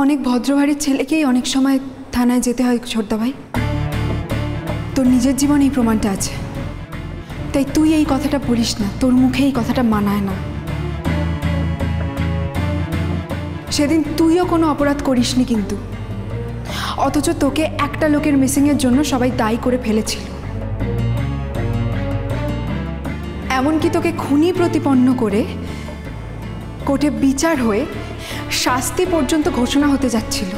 অনেক ভদ্রবাড়ির ছেলেকেই অনেক সময় থানায় যেতে হয় ছোটদা ভাই। তোর নিজের জীবনে এই প্রমাণটা আছে, তাই তুই এই কথাটা বলিস না, তোর মুখে এই কথাটা মানায় না। সেদিন তুইও কোনো অপরাধ করিসনি কিন্তু, অথচ তোকে একটা লোকের মিসিংয়ের জন্য সবাই দায়ী করে ফেলেছিল। এমনকি তোকে খুনি প্রতিপন্ন করে কোর্টে বিচার হয়ে শাস্তি পর্যন্ত ঘোষণা হতে যাচ্ছিল।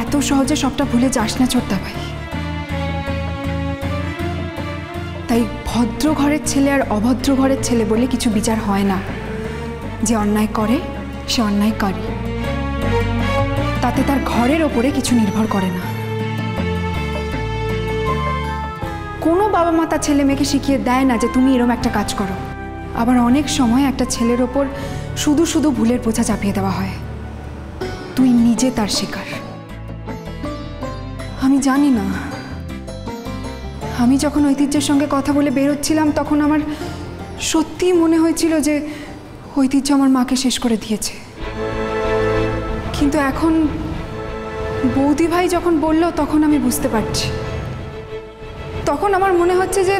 এত সহজে সবটা ভুলে যাস না ছোটদা ভাই। তাই ভদ্র ঘরের ছেলে আর অভদ্র ঘরের ছেলে বলে কিছু বিচার হয় না। যে অন্যায় করে সে অন্যায় করে, তাতে তার ঘরের ওপরে কিছু নির্ভর করে না। কোনো বাবা মা তার ছেলে মেয়েকে শিখিয়ে দেয় না যে তুমি এরকম একটা কাজ করো। আবার অনেক সময় একটা ছেলের ওপর শুধু শুধু ভুলের বোঝা চাপিয়ে দেওয়া হয়। তুই নিজে তার শিকার। আমি জানি না, আমি যখন ঐতিহ্যের সঙ্গে কথা বলে বেরোচ্ছিলাম তখন আমার সত্যিই মনে হয়েছিল যে ঐতিহ্য আমার মাকে শেষ করে দিয়েছে। কিন্তু এখন বৌদি ভাই যখন বলল তখন আমি বুঝতে পারছি। তখন আমার মনে হচ্ছে যে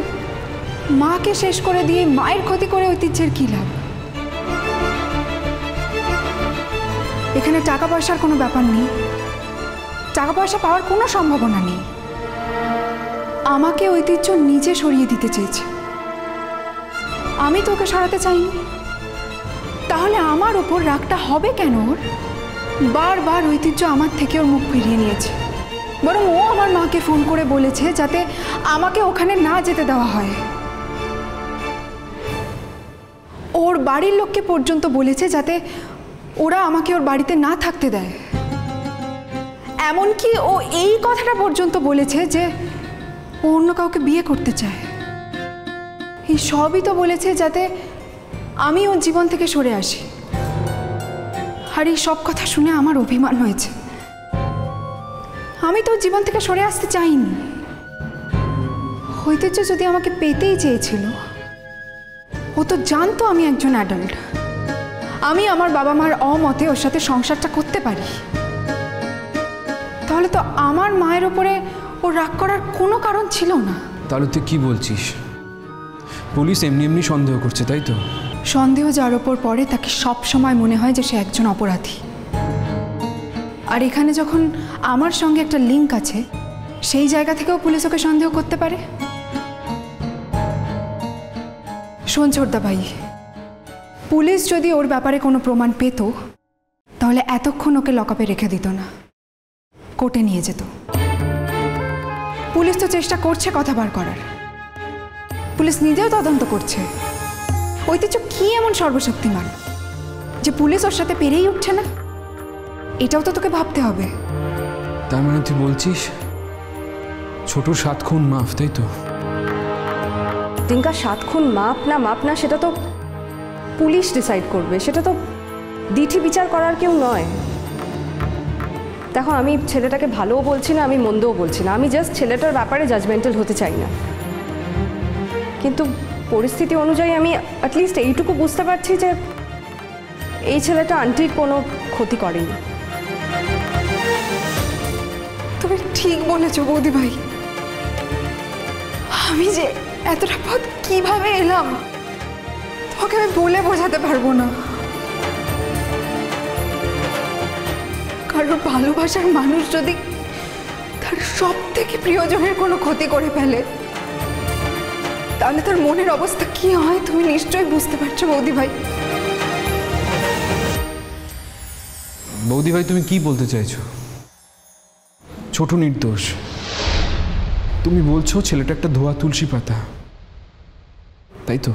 মাকে শেষ করে দিয়ে মায়ের ক্ষতি করে ঐতিহ্যের কী লাভ। এখানে টাকা পয়সার কোনো ব্যাপার নেই, টাকা পয়সা পাওয়ার কোনো সম্ভাবনা নেই। আমাকে ঐতিহ্য নিজে সরিয়ে দিতে চেয়েছে, আমি তো ওকে সরাতে চাইনি। তাহলে আমার ওপর রাগটা হবে কেন ওর? বারবার ঐতিহ্য আমার থেকে ওর মুখ ফিরিয়ে নিয়েছে, বরং ও আমার মাকে ফোন করে বলেছে যাতে আমাকে ওখানে না যেতে দেওয়া হয়। ওর বাড়ির লোককে পর্যন্ত বলেছে যাতে ওরা আমাকে ওর বাড়িতে না থাকতে দেয়। এমনকি ও এই কথাটা পর্যন্ত বলেছে যে ও অন্য কাউকে বিয়ে করতে চায়। এই সবই তো বলেছে যাতে আমি ওর জীবন থেকে সরে আসি। আর এই সব কথা শুনে আমার অভিমান হয়েছে। আমি তো জীবন থেকে সরে আসতে চাইনি। ঐতিহ্য যদি আমাকে পেতেই চেয়েছিল, ও তো জানতো আমি একজন অ্যাডাল্ট, আমি আমার বাবা মার অমতে ওর সাথে সংসারটা করতে পারি। তাহলে তো আমার মায়ের ওপরে ও রাগ করার কোনো কারণ ছিল না। তাহলে তুই কি বলছিস? পুলিশ এমনি এমনি সন্দেহ করছে, তাই তো? সন্দেহ যার ওপর পড়ে তাকে সব সময় মনে হয় যে সে একজন অপরাধী। আর এখানে যখন আমার সঙ্গে একটা লিঙ্ক আছে, সেই জায়গা থেকেও পুলিশ ওকে সন্দেহ করতে পারে। শোন ছোটদা ভাই, পুলিশ যদি ওর ব্যাপারে কোনো প্রমাণ পেত তাহলে এতক্ষণ ওকে লকআপে রেখে দিত না, কোর্টে নিয়ে যেত। পুলিশ তো চেষ্টা করছে কথা বার করার, পুলিশ নিজেও তদন্ত করছে। ঐতিহ্য কি এমন সর্বশক্তিমান যে পুলিশ ওর সাথে পেরেই উঠছে না? এটাও তো তোকে ভাবতে হবে। তার মানে তুই বলছিস ছোট 7 খুন মাফ, তাই তো? টিঙ্কা 7 খুন মাপ না সেটা তো পুলিশ ডিসাইড করবে, সেটা তো দিঠি বিচার করার কেউ নয়। দেখো, আমি ছেলেটাকে ভালোও বলছি না, আমি মন্দও বলছি না, আমি জাস্ট ছেলেটার ব্যাপারে জাজমেন্টাল হতে চাই না। কিন্তু পরিস্থিতি অনুযায়ী আমি অ্যাটলিস্ট এইটুকু বুঝতে পারছি যে এই ছেলেটা আন্টির কোনো ক্ষতি করেনি। তুমি ঠিক বলেছো বৌদি ভাই। আমি যে এতটা পথ কিভাবে এলাম তোমাকে আমি বলে বোঝাতে পারবো না। কারণ ভালোবাসার মানুষ যদি তার সব থেকে প্রিয়জনের কোনো ক্ষতি করে ফেলে তাহলে তার মনের অবস্থা কি হয় তুমি নিশ্চয়ই বুঝতে পারছো বৌদি ভাই। বৌদি ভাই, তুমি কি বলতে চাইছো? ছোট নির্দোষ, তুমি বলছো ছেলেটা একটা ধোয়া তুলসী পাতা, তাই তো?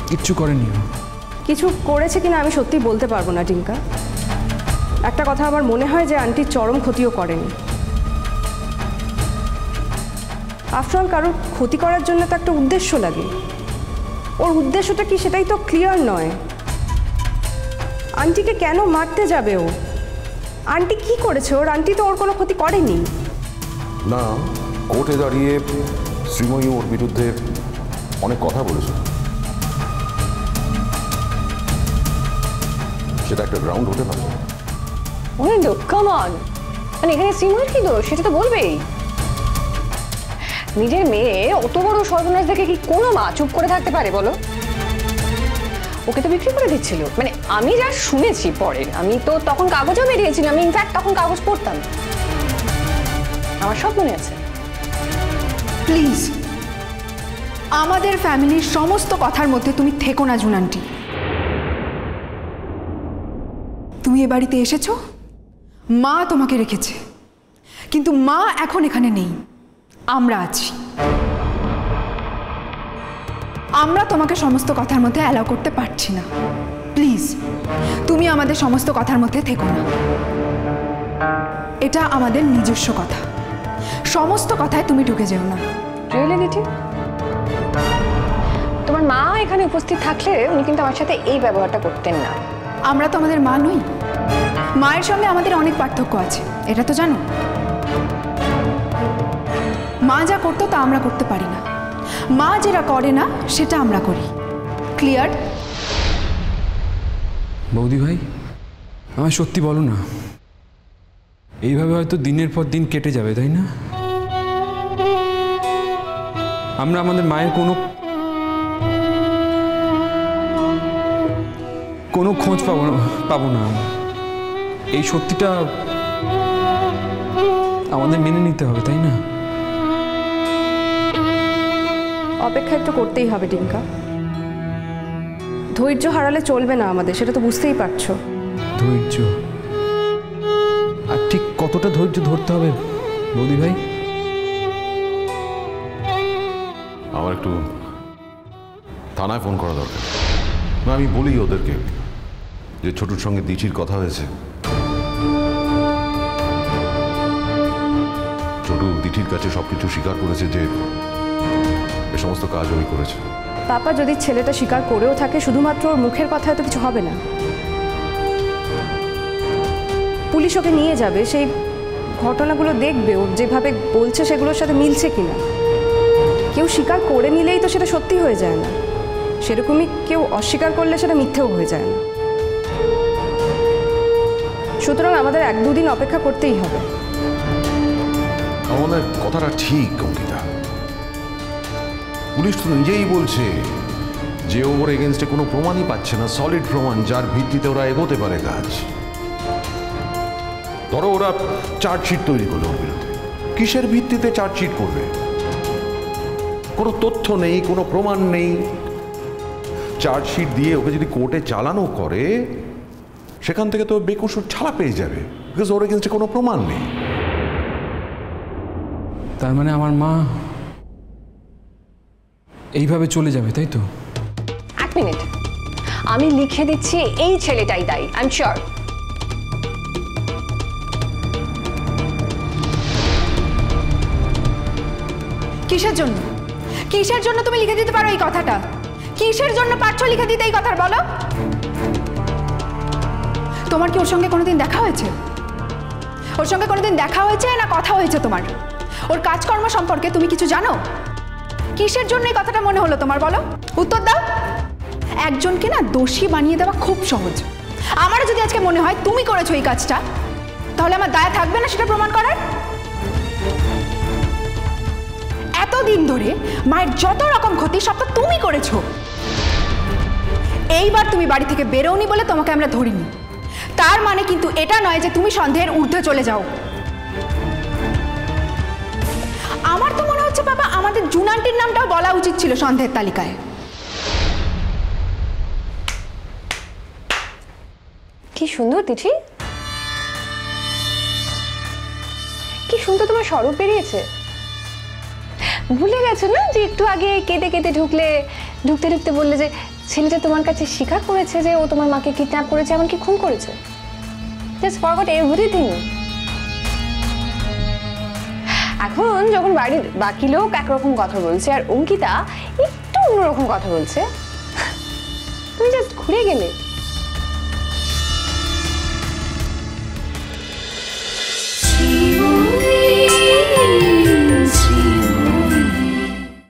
কিচ্ছু করেনি? কিছু করেছে কিনা আমি সত্যি বলতে পারবো না টিঙ্কা। একটা কথা আমার মনে হয় যে আন্টির চরম ক্ষতিও করেনি। আফটার অল কারোর ক্ষতি করার জন্য তো একটা উদ্দেশ্য লাগে। ওর উদ্দেশ্যটা কি সেটাই তো ক্লিয়ার নয়। আন্টিকে কেন মারতে যাবে ও? আন্টি কি করেছে? ওর আন্টি তো ওর কোনো ক্ষতি করেনি। না, কোর্টে দাঁড়িয়ে শ্রীময়ী ওর বিরুদ্ধে অনেক কথা বলেছে। সেটা একটা গ্রাউন্ড হতে পারে। অরিন্দু কাম অন, মানে এখানে শ্রীময়ের কি দোষ সেটা তো বলবেই। নিজের মেয়ে অত বড় সর্বনাশ দেখে কি কোনো মা চুপ করে থাকতে পারে বলো? ওকে তো বিক্রি করে দিচ্ছিল, মানে আমি যা শুনেছি পরে, আমি তো তখন কাগজও বেরিয়েছিল, আমি ইনফ্যাক্ট তখন কাগজ পড়তাম, আমার সব মনে আছে। প্লিজ, আমাদের ফ্যামিলির সমস্ত কথার মধ্যে তুমি থেকো না জুনান্টি। তুমি এ বাড়িতে এসেছো, মা তোমাকে রেখেছে, কিন্তু মা এখন এখানে নেই, আমরা আছি। আমরা তোমাকে সমস্ত কথার মধ্যে অ্যালাউ করতে পারছি না। প্লিজ, তুমি আমাদের সমস্ত কথার মধ্যে থেকো না। এটা আমাদের নিজস্ব কথা, সমস্ত কথায় তুমি ঢুকে যেও না। রিয়েলি দিদি, তোমার মা এখানে উপস্থিত থাকলে উনি কিন্তু আমার সাথে এই ব্যবহারটা করতেন না। আমরা তো আমাদের মা নই, মায়ের সঙ্গে আমাদের অনেক পার্থক্য আছে, এটা তো জানো। মা যা করতো তা আমরা করতে পারি না, মা যেটা করে না সেটা আমরা করি। ক্লিয়ার? বৌদি ভাই, আমায় সত্যি বলো না, এইভাবে হয়তো দিনের পর দিন কেটে যাবে, তাই না? আমরা আমাদের মায়ের কোনো খোঁজ পাবো না। এই সত্যিটা আমাদের মেনে নিতে হবে, তাই না? অপেক্ষা একটু করতেই হবে টিঙ্কা, ধৈর্য হারালে চলবে না আমাদের, সেটা তো বুঝতেই পারছো। ধৈর্য? আর ঠিক কতটা ধৈর্য ধরতে হবে বৌদি ভাই? আমার একটু থানায় ফোন করা দরকার। না, আমি বলি ওদেরকে যে ছোটুর সঙ্গে দিচির কথা হয়েছে। ছোটু দিঠির কাছে সবকিছু স্বীকার করেছে যে এ সমস্ত কাজ ওই করেছে। পাপা, যদি ছেলেটা স্বীকার করেও থাকে, শুধুমাত্র ওর মুখের কথায় তো কিছু হবে না। পুলিশ ওকে নিয়ে যাবে, সেই ঘটনাগুলো দেখবে, ও যেভাবে বলছে সেগুলোর সাথে মিলছে কিনা। কেউ স্বীকার করে নিলেই তো সেটা সত্যি হয়ে যায় না, সেরকমই কেউ অস্বীকার করলে সেটা মিথ্যেও হয়ে যায় না। সুতরাং আমাদের 1-2 দিন অপেক্ষা করতেই হবে। আমাদের কথাটা ঠিক অঙ্কিতা, পুলিশ তো নিজেই বলছে যে ওর এগেনস্টে কোনো প্রমাণই পাচ্ছে না, সলিড প্রমাণ যার ভিত্তিতে ওরা এগোতে পারে কাজ। ধরো ওরা চার্জশিট তৈরি করলো ওর বিরুদ্ধে, কিসের ভিত্তিতে চার্জশিট করবে? কোনো তথ্য নেই, কোনো প্রমাণ নেই। চার্জশিট দিয়ে ওকে যদি কোর্টে চালানো করে, সেখান থেকে তো বেকসুর ছাড়া পেয়ে যাবে, বিকজ ওর এগেনস্টে কোনো প্রমাণ নেই। তার মানে আমার মা এইভাবে চলে যাবে, তাই তো? 1 মিনিট, আমি লিখে দিচ্ছি এই ছেলেটাই দায়ী, আই এম শিওর। কিসের জন্য? কিসের জন্য তুমি লিখে দিতে পারো এই কথাটা? কিসের জন্য পারছো লিখে দিতে এই কথা, বলো? তোমার কি ওর সঙ্গে কোনোদিন দেখা হয়েছে? ওর সঙ্গে কোনোদিন দেখা হয়েছে না কথা হয়েছে তোমার? ওর কাজকর্ম সম্পর্কে তুমি কিছু জানো? কিসের জন্য এই কথাটা মনে হলো তোমার, বলো? উত্তর দাও। একজনকে না দোষী বানিয়ে দেওয়া খুব সহজ। আমারও যদি আজকে মনে হয় তুমি করেছো এই কাজটা, তাহলে আমার দায় থাকবে না সেটা প্রমাণ করার? এতদিন ধরে মায়ের যত রকম ক্ষতি সব তো তুমি করেছো। এইবার তুমি বাড়ি থেকে বেরোনি বলে তোমাকে আমরা ধরিনি, তার মানে কিন্তু এটা নয় যে তুমি সন্দেহের ঊর্ধ্বে চলে যাও। আমার তো মনে হচ্ছে বাবা, আমাদের জুনান্টির নামটাও বলা উচিত ছিল সন্দেহের তালিকায়। কি সুন্দর দিঠি, কি সুন্দর তোমার স্বরূপ বেরিয়েছে। ভুলে গেছো না যে একটু আগে কেঁদে কেঁদে ঢুকতে ঢুকতে বললে যে ছেলেটা তোমার কাছে স্বীকার করেছে যে ও তোমার মাকে কিডন্যাপ করেছে, এমনকি খুন করেছে। Just forgot everything. এখন যখন বাড়ির বাকি লোক একরকম কথা বলছে আর অঙ্কিতা একটু অন্যরকম কথা বলছে, তুমি জাস্ট ঘুরে গেলে।